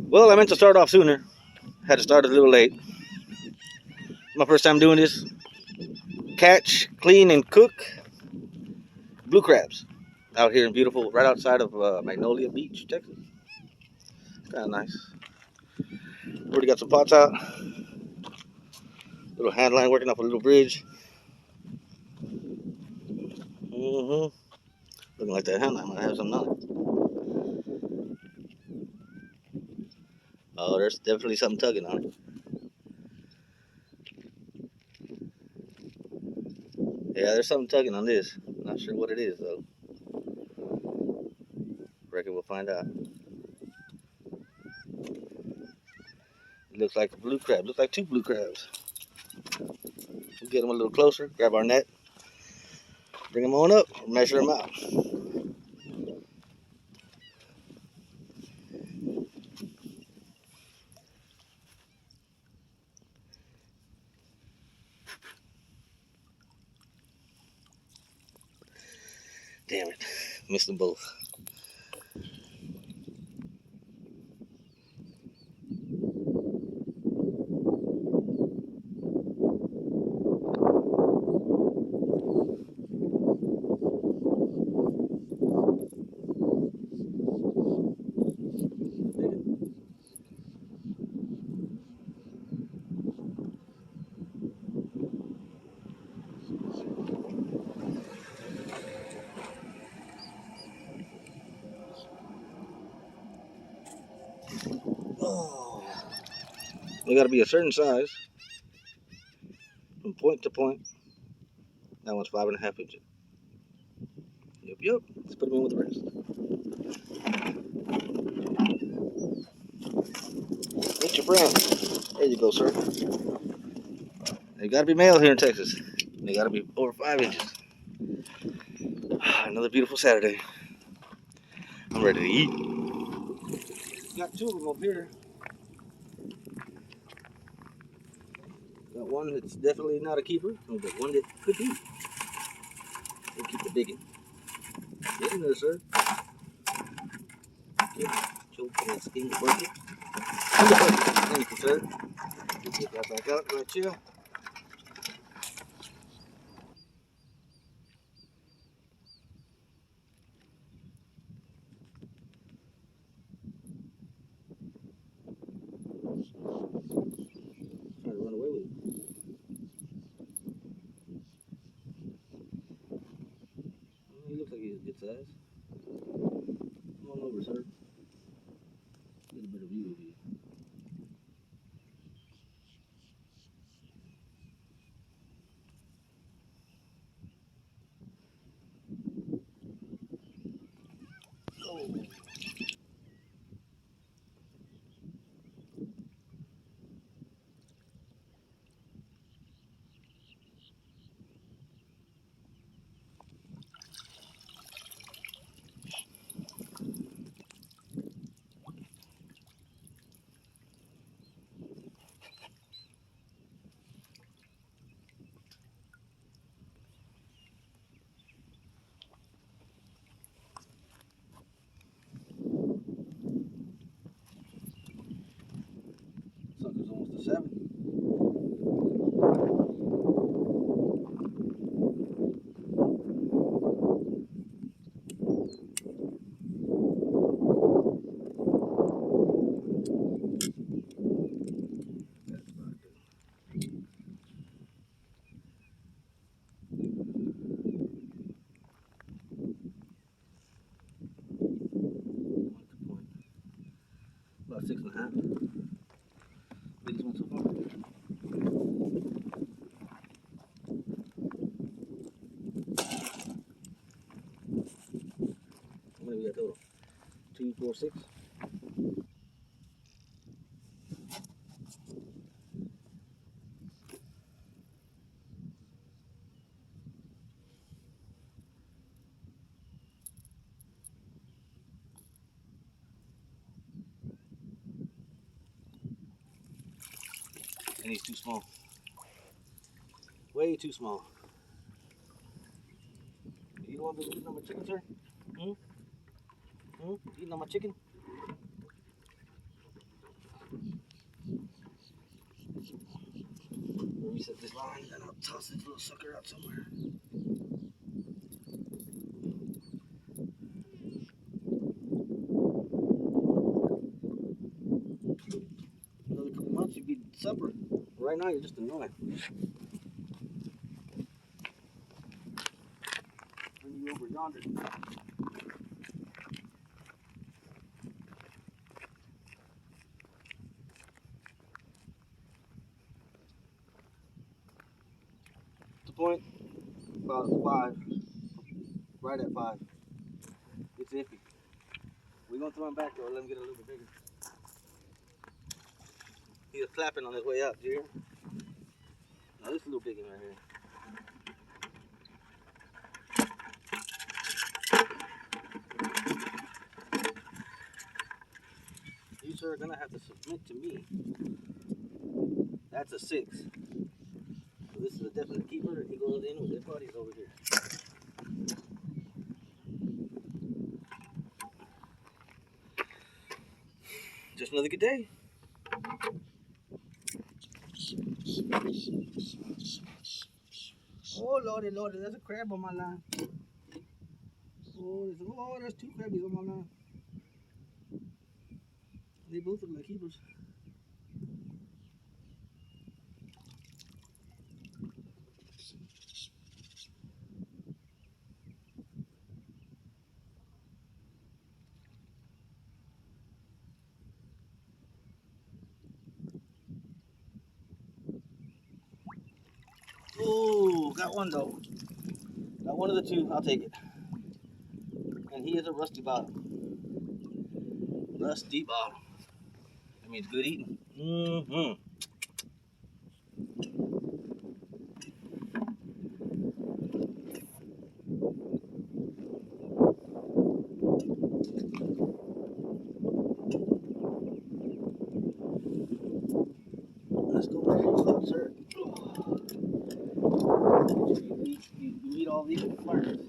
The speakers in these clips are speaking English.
Well, I meant to start off sooner. Had to start a little late. My first time doing this. Catch, clean, and cook blue crabs out here in beautiful, right outside of Magnolia Beach, Texas. Kind of nice. Already got some pots out. Little hand line working off a little bridge. Looking like that hand line might have something on it. Oh, there's definitely something tugging on it. Yeah, there's something tugging on this. Not sure what it is though. Reckon we'll find out. It looks like a blue crab. Looks like two blue crabs. We'll get them a little closer. Grab our net. Bring them on up. Measure them out. Damn it. Missed them both. Oh. They gotta be a certain size. From point to point. That one's 5.5 inches. Yep. Let's put them in with the rest. Meet your friend. There you go, sir. They gotta be male here in Texas. They gotta be over 5 inches. Another beautiful Saturday. I'm ready to eat. Got two of them up here. Got one that's definitely not a keeper, but one that could be. We'll keep the digging. Get in there, sir. Choke that skin bucket. Thank you, sir. Get that back out right here. Trying to run away with it. He looks like he's a good size. Come on over, sir. Get a better view of you. Oh. Sucker's almost a 7. About 6.5. Biggest one so far. How many we got total? 2, 4, 6. And he's too small. Way too small. You want to eat on my chicken, sir? Eating on my chicken? Let me set this line and I'll toss this little sucker out somewhere. Another couple months, you'd be supper. Right now, you're just annoying. Bring you over yonder. The point, about 5. Right at 5. It's iffy. We're gonna throw him back though, let him get a little bit bigger. He's flapping on his way up, do you hear? Now this is a little big one right here. You sir are gonna have to submit to me. That's a 6. So this is a definite keeper, and he goes in with his buddies over here. Just another good day. Oh lordy, lordy, there's a crab on my line. Oh, there's 2 crabbies on my line. They both look like keepers. Oh, got one though. Got one of the 2. I'll take it. And he is a rusty bottom. Rusty bottom. That means good eating. Let's go back, sir. You eat all these first.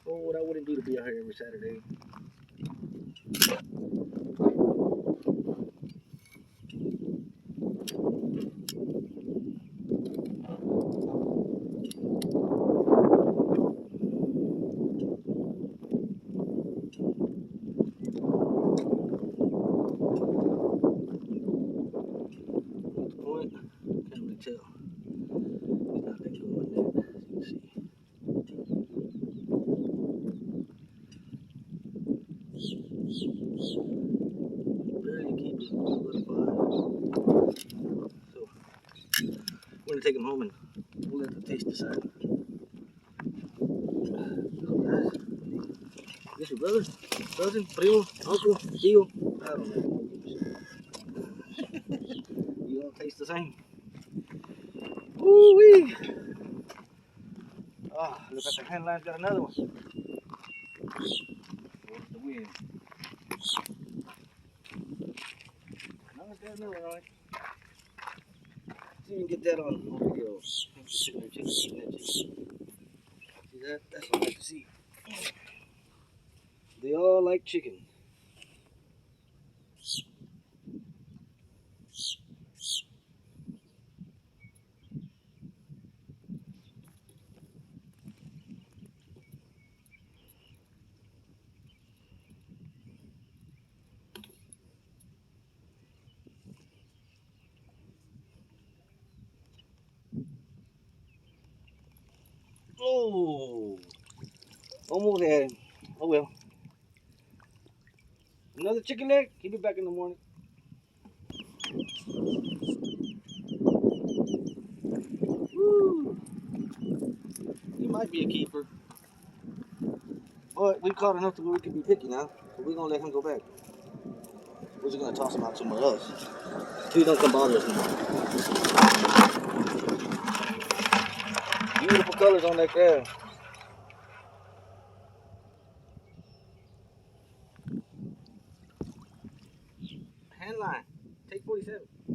Oh, what I wouldn't do to be out here every Saturday. Can't really tell. He's not letting go of that, as you can see. Barely keeps it with 5. So we're gonna take him home and we'll let the taste decide. This your brother, cousin, primo, uncle, tío? I don't know. You all taste the same. Woo-wee! Oh, look at the handline's got another one. Where's the wind? No, it's got another one on it. See if you can get that on video. Sitting there chicken, eating that chicken. See that? That's what I like to see. They all like chicken. Oh, almost had him. Oh well. Another chicken leg? He'll be back in the morning. Woo. He might be a keeper. But we caught enough to where we can be picky now. So we're going to let him go back. We're just going to toss him out somewhere else. Please don't come bother us anymore. Beautiful colors on that crab.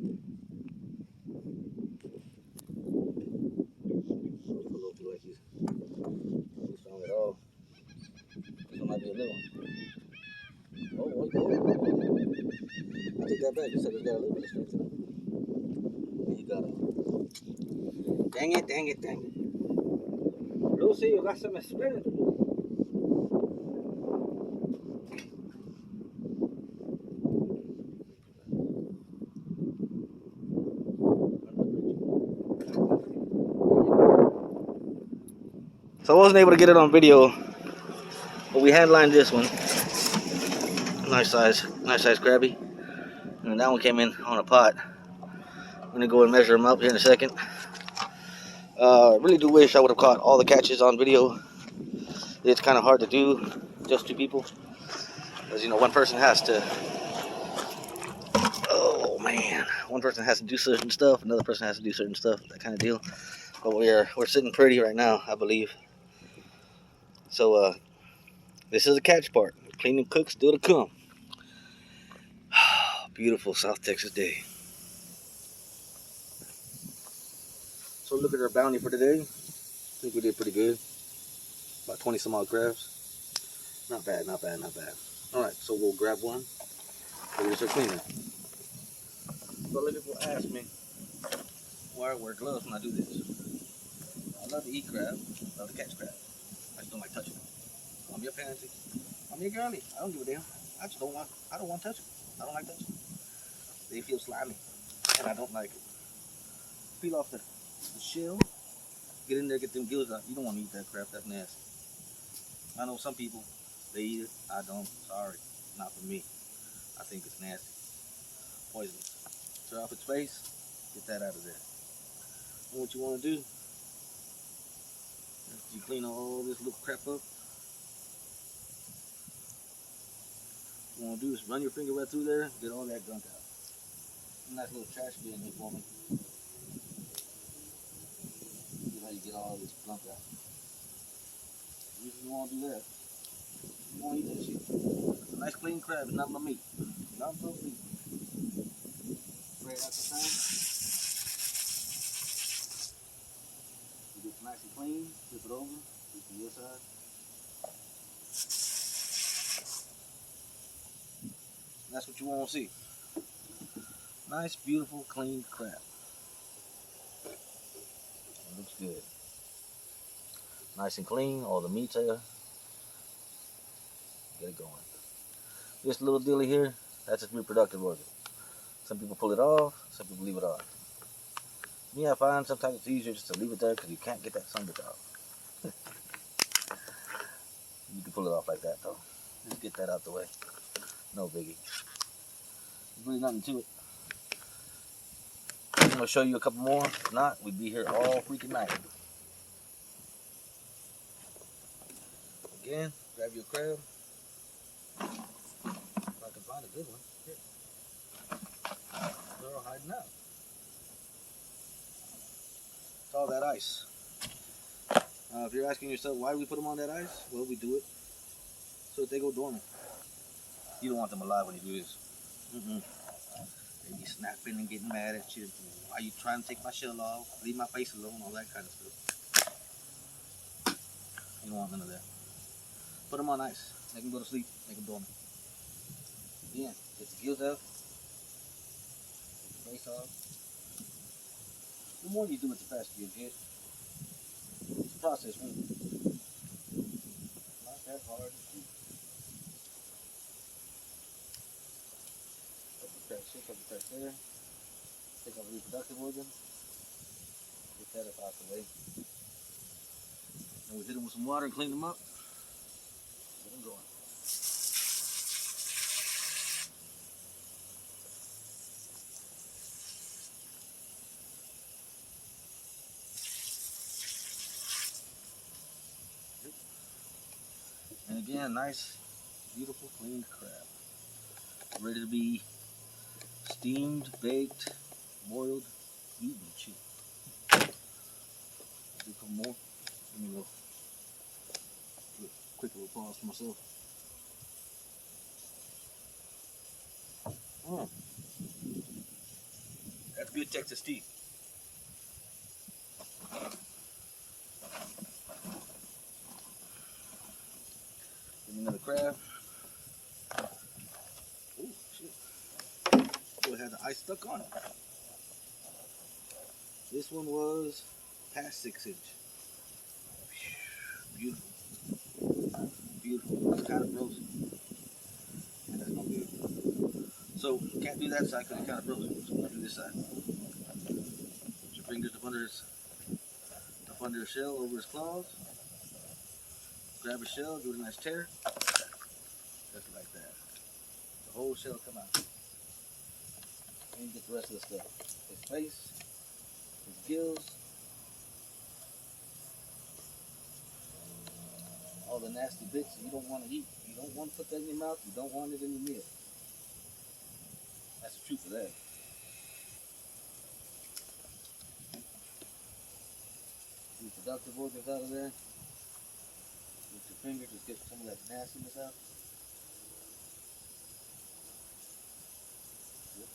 Look like he's strong at all. This one might be a little one. Oh, I take that back. You said it's got a little bit of strength to it. And he got a. Dang it, dang it, dang it. Lucy, you got some explaining to do. So I wasn't able to get it on video, but we handlined this one. Nice size crabby. And that one came in on a pot. I'm gonna go and measure them up here in a second. I really do wish I would have caught all the catches on video. It's kind of hard to do, just two people. As you know, one person has to, oh man, one person has to do certain stuff, another person has to do certain stuff, that kind of deal. But we're sitting pretty right now, I believe. So this is the catch part. Clean and cook, still to come. Beautiful South Texas day. So look at our bounty for today. I think we did pretty good. About 20 some odd crabs. Not bad, not bad, not bad. Alright, so we'll grab one and we'll start cleaning. So a lot of people ask me why I wear gloves when I do this. I love to eat crab, I love to catch crab. I just don't like touching them. I'm your pansy. I'm your girlie. I don't give a damn. I don't want to touch them. I don't like touching them. They feel slimy and I don't like it. Peel off the shell. Get in there, get them gills out. You don't want to eat that crap, that's nasty. I know some people, they eat it. I don't. Sorry, not for me. I think it's nasty. Poisonous. Tear off its face, get that out of there. And what you want to do, after you clean all this little crap up, what you want to do is run your finger right through there, get all that gunk out. Nice little trash bin here for me. See how you get all this gunk out. The reason you want to do that, you want to eat that shit. A nice clean crab is not my meat. Not my meat. Right out the time. You get it nice and clean, flip it over, flip to your side. That's what you want to see. Nice, beautiful, clean crab. It looks good. Nice and clean, all the meat's there. Get it going. This little dilly here, that's its reproductive organ. Some people pull it off, some people leave it off. Me, I find sometimes it's easier just to leave it there because you can't get that son bitch off. You can pull it off like that though. Just get that out the way. No biggie. There's really nothing to it. I'm going to show you a couple more. If not, we'd be here all freaking night. Again, grab your crab. If I can find a good one. Here. They're all hiding out. It's all that ice. If you're asking yourself why we put them on that ice, well, we do it so that they go dormant. You don't want them alive when you do this. They be snapping and getting mad at you. Why are you trying to take my shell off? Leave my face alone, all that kind of stuff. You don't want none of that. Put them on ice. Make them go to sleep. Make them dormant. Again, get the gills out. Get the face off. The more you do it, the faster you get. It's a process, really. Not that hard to do. Couple cracks here, couple cracks there. Take out the reproductive organ. Get that up out the way. And we hit them with some water and clean them up. Get them going. And again, nice, beautiful, clean crab. Ready to be steamed, baked, boiled, eaten, cheap. Do a couple more. Give me a little quick little pause for myself. Good Texas tea. Give me another crab. Oh shit! Oh, it had the ice stuck on it. This one was past 6 inch. Beautiful. Beautiful. It's kind of frozen. And that's no good. So, can't do that side because it's kind of frozen. So, we'll do this side. Put your fingers up under his shell, over his claws. Grab his shell, do a nice tear. Just like that. The whole shell come out. And you get the rest of the stuff. His face, his gills, all the nasty bits that you don't want to eat. You don't want to put that in your mouth. You don't want it in your meal. That's the truth of that. Your productive organs out of there. With your fingers, just get some of that nastiness out.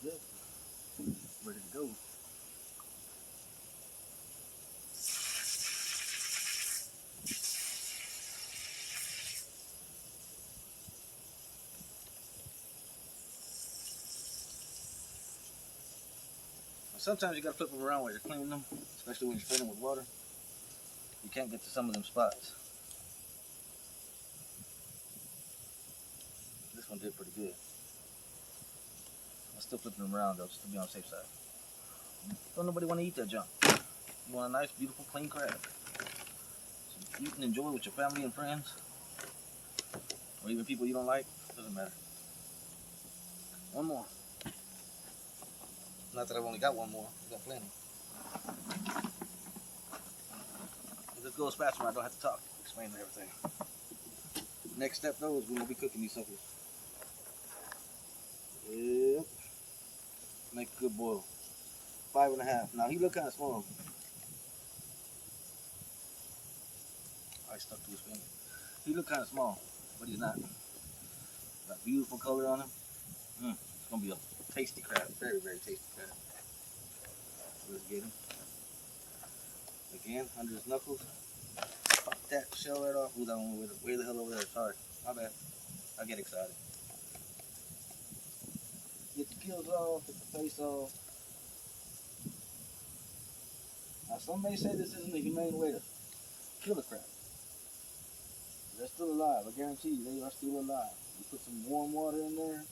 Good. Ready to go. Sometimes you gotta flip them around while you're cleaning them, especially when you're spraying them with water. You can't get to some of them spots. This one did pretty good. I'm still flipping them around though, just to be on the safe side. Don't nobody want to eat that junk. You want a nice, beautiful, clean crab. So eat and enjoy with your family and friends, or even people you don't like. Doesn't matter. One more. Not that I've only got one more. I've got plenty. This goes faster when I don't have to talk, explain everything. Next step though is we're gonna be cooking these suckers. Yep. Make a good boil. 5.5. Now he look kind of small. I stuck to his finger. He look kind of small, but he's not. Got beautiful color on him. It's gonna be a tasty crab. Very, very tasty crab. Let's get him. Again, under his knuckles. Pop that shell right off. Ooh, that one way the hell over there. Sorry. My bad. I get excited. Get the gills off, get the face off. Now some may say this isn't a humane way to kill a crab. They're still alive. I guarantee you they are still alive. You put some warm water in there.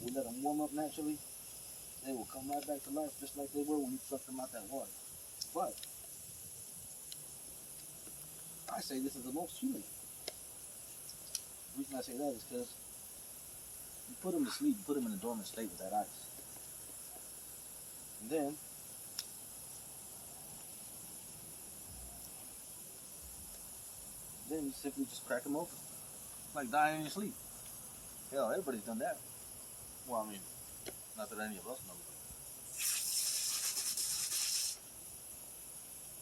We let them warm up naturally. They will come right back to life just like they were when you sucked them out that water. But I say this is the most humane. The reason I say that is because you put them to sleep, you put them in a dormant state with that ice. And then you simply just crack them open. It's like dying in your sleep. Hell, everybody's done that. Well, I mean, not that any of us know.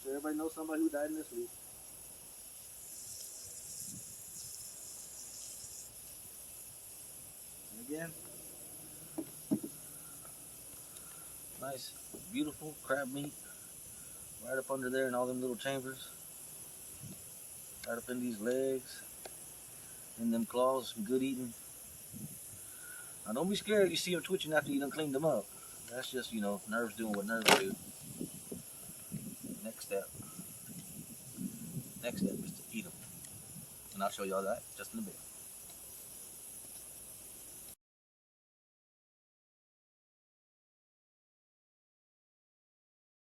So everybody knows somebody who died in their sleep. And again, nice, beautiful crab meat right up under there in all them little chambers. Right up in these legs, in them claws, some good eating. Now don't be scared if you see them twitching after you done cleaned them up. That's just, you know, nerves doing what nerves do. Next step is to eat them. And I'll show y'all that just in a bit.